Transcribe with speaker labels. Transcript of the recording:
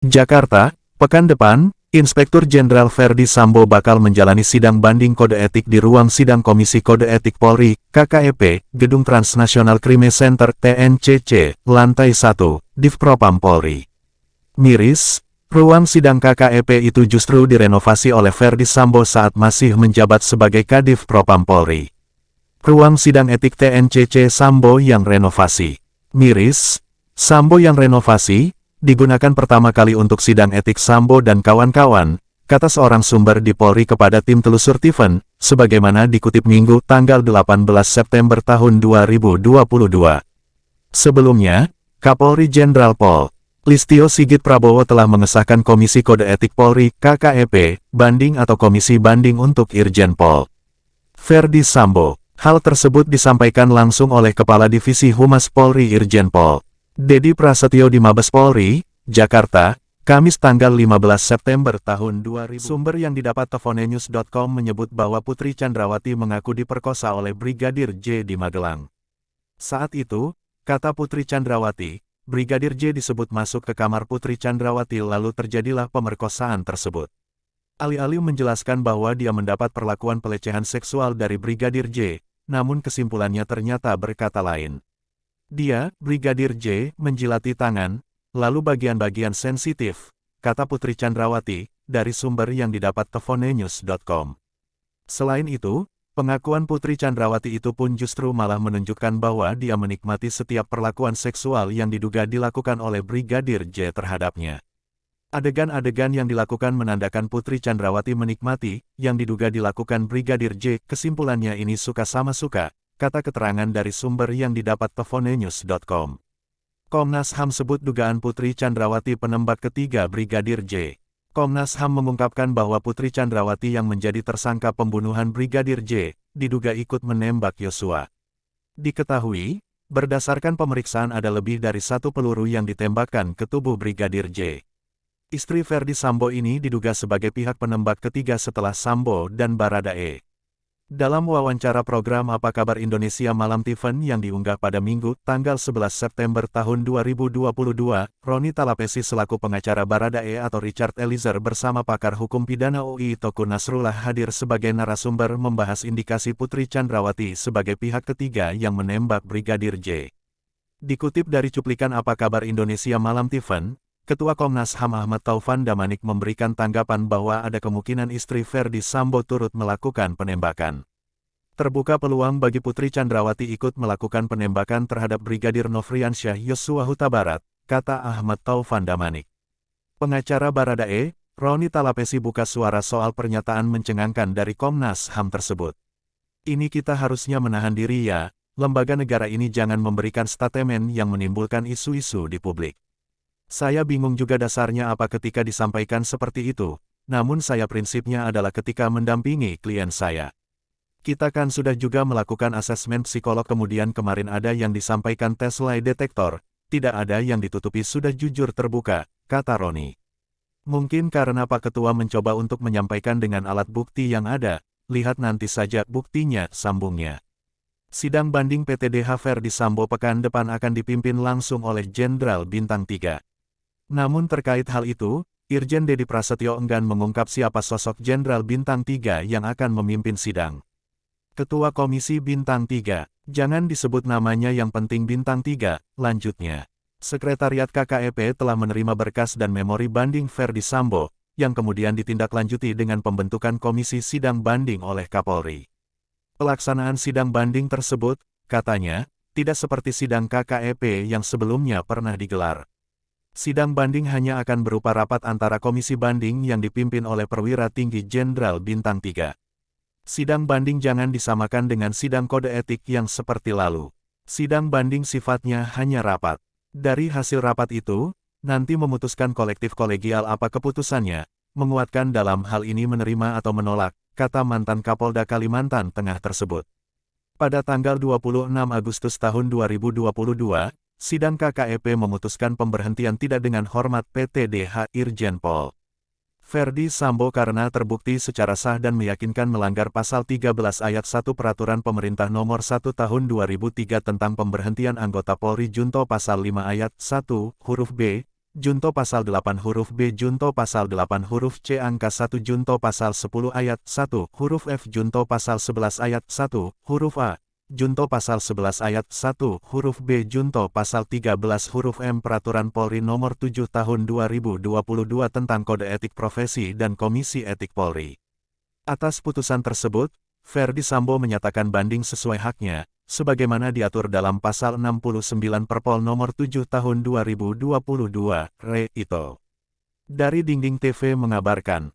Speaker 1: Jakarta, pekan depan, Inspektur Jenderal Verdi Sambo bakal menjalani sidang banding kode etik di ruang sidang Komisi Kode Etik Polri, KKEP, Gedung Transnasional Crime Center, TNCC, lantai 1, Divpropam Polri. Miris, ruang sidang KKEP itu justru direnovasi oleh Verdi Sambo saat masih menjabat sebagai Kadif Propam Polri. Ruang sidang etik TNCC Sambo yang renovasi. Miris, Sambo yang renovasi, digunakan pertama kali untuk sidang etik Sambo dan kawan-kawan, kata seorang sumber di Polri kepada tim telusur Tiffen, sebagaimana dikutip Minggu tanggal 18 September tahun 2022. Sebelumnya, Kapolri Jenderal Pol. Listio Sigit Prabowo telah mengesahkan Komisi Kode Etik Polri, KKEP, banding atau Komisi Banding untuk Irjen Pol. Verdi Sambo. Hal tersebut disampaikan langsung oleh Kepala Divisi Humas Polri Irjen Pol. Dedi Prasetyo di Mabes Polri, Jakarta, Kamis tanggal 15 September tahun 2000. Sumber yang didapat Tofonenews.com menyebut bahwa Putri Chandrawati mengaku diperkosa oleh Brigadir J di Magelang. Saat itu, kata Putri Chandrawati, Brigadir J disebut masuk ke kamar Putri Chandrawati lalu terjadilah pemerkosaan tersebut. Alih-alih menjelaskan bahwa dia mendapat perlakuan pelecehan seksual dari Brigadir J, namun kesimpulannya ternyata berkata lain. Dia, Brigadir J, menjilati tangan, lalu bagian-bagian sensitif, kata Putri Chandrawati, dari sumber yang didapat Tofonenews.com. Selain itu, pengakuan Putri Chandrawati itu pun justru malah menunjukkan bahwa dia menikmati setiap perlakuan seksual yang diduga dilakukan oleh Brigadir J terhadapnya. Adegan-adegan yang dilakukan menandakan Putri Chandrawati menikmati, yang diduga dilakukan Brigadir J, kesimpulannya ini suka sama suka, kata keterangan dari sumber yang didapat Tofonenews.com. Komnas HAM sebut dugaan Putri Chandrawati penembak ketiga Brigadir J. Komnas HAM mengungkapkan bahwa Putri Chandrawati yang menjadi tersangka pembunuhan Brigadir J, diduga ikut menembak Yosua. Diketahui, berdasarkan pemeriksaan ada lebih dari satu peluru yang ditembakkan ke tubuh Brigadir J. Istri Verdi Sambo ini diduga sebagai pihak penembak ketiga setelah Sambo dan Baradae. Dalam wawancara program Apa Kabar Indonesia Malam Tiffen yang diunggah pada Minggu, tanggal 11 September tahun 2022, Roni Talapesi selaku pengacara Baradae atau Richard Eliezer bersama pakar hukum pidana UI Teuku Nasrullah hadir sebagai narasumber membahas indikasi Putri Chandrawati sebagai pihak ketiga yang menembak Brigadir J. Dikutip dari cuplikan Apa Kabar Indonesia Malam Tiffen, Ketua Komnas HAM Ahmad Taufan Damanik memberikan tanggapan bahwa ada kemungkinan istri Verdi Sambo turut melakukan penembakan. Terbuka peluang bagi Putri Chandrawati ikut melakukan penembakan terhadap Brigadir Nofriansyah Yosua Huta Barat, kata Ahmad Taufan Damanik. Pengacara Baradae, Roni Talapesi buka suara soal pernyataan mencengangkan dari Komnas HAM tersebut. Ini kita harusnya menahan diri ya, lembaga negara ini jangan memberikan statement yang menimbulkan isu-isu di publik. Saya bingung juga dasarnya apa ketika disampaikan seperti itu, namun saya prinsipnya adalah ketika mendampingi klien saya. Kita kan sudah juga melakukan asesmen psikolog kemudian kemarin ada yang disampaikan tes lie detektor, tidak ada yang ditutupi sudah jujur terbuka, kata Roni. Mungkin karena Pak Ketua mencoba untuk menyampaikan dengan alat bukti yang ada, lihat nanti saja buktinya, sambungnya. Sidang banding PTDH Verdi Sambo pekan depan akan dipimpin langsung oleh Jenderal Bintang 3. Namun terkait hal itu, Irjen Dedi Prasetyo enggan mengungkap siapa sosok Jenderal Bintang 3 yang akan memimpin sidang. Ketua Komisi Bintang 3, jangan disebut namanya yang penting Bintang 3, lanjutnya. Sekretariat KKEP telah menerima berkas dan memori banding Verdi Sambo, yang kemudian ditindaklanjuti dengan pembentukan Komisi Sidang Banding oleh Kapolri. Pelaksanaan sidang banding tersebut, katanya, tidak seperti sidang KKEP yang sebelumnya pernah digelar. Sidang banding hanya akan berupa rapat antara komisi banding yang dipimpin oleh perwira tinggi Jenderal Bintang 3. Sidang banding jangan disamakan dengan sidang kode etik yang seperti lalu. Sidang banding sifatnya hanya rapat. Dari hasil rapat itu, nanti memutuskan kolektif kolegial apa keputusannya, menguatkan dalam hal ini menerima atau menolak, kata mantan Kapolda Kalimantan Tengah tersebut. Pada tanggal 26 Agustus tahun 2022, sidang KKEP memutuskan pemberhentian tidak dengan hormat PTDH Irjen Pol Verdi Sambo karena terbukti secara sah dan meyakinkan melanggar pasal 13 ayat 1 Peraturan Pemerintah Nomor 1 Tahun 2003 tentang pemberhentian anggota Polri junto pasal 5 ayat 1 huruf B, Junto pasal 8 huruf B, Junto pasal 8 huruf C angka 1, Junto pasal 10 ayat 1 huruf F, Junto pasal 11 ayat 1 huruf A, Junto pasal 11 ayat 1 huruf B, Junto pasal 13 huruf M Peraturan Polri Nomor 7 Tahun 2022 tentang Kode Etik Profesi dan Komisi Etik Polri. Atas putusan tersebut, Ferdy Sambo menyatakan banding sesuai haknya, sebagaimana diatur dalam Pasal 69 Perpol Nomor 7 Tahun 2022, Re. Ito. Dari Dinding TV mengabarkan.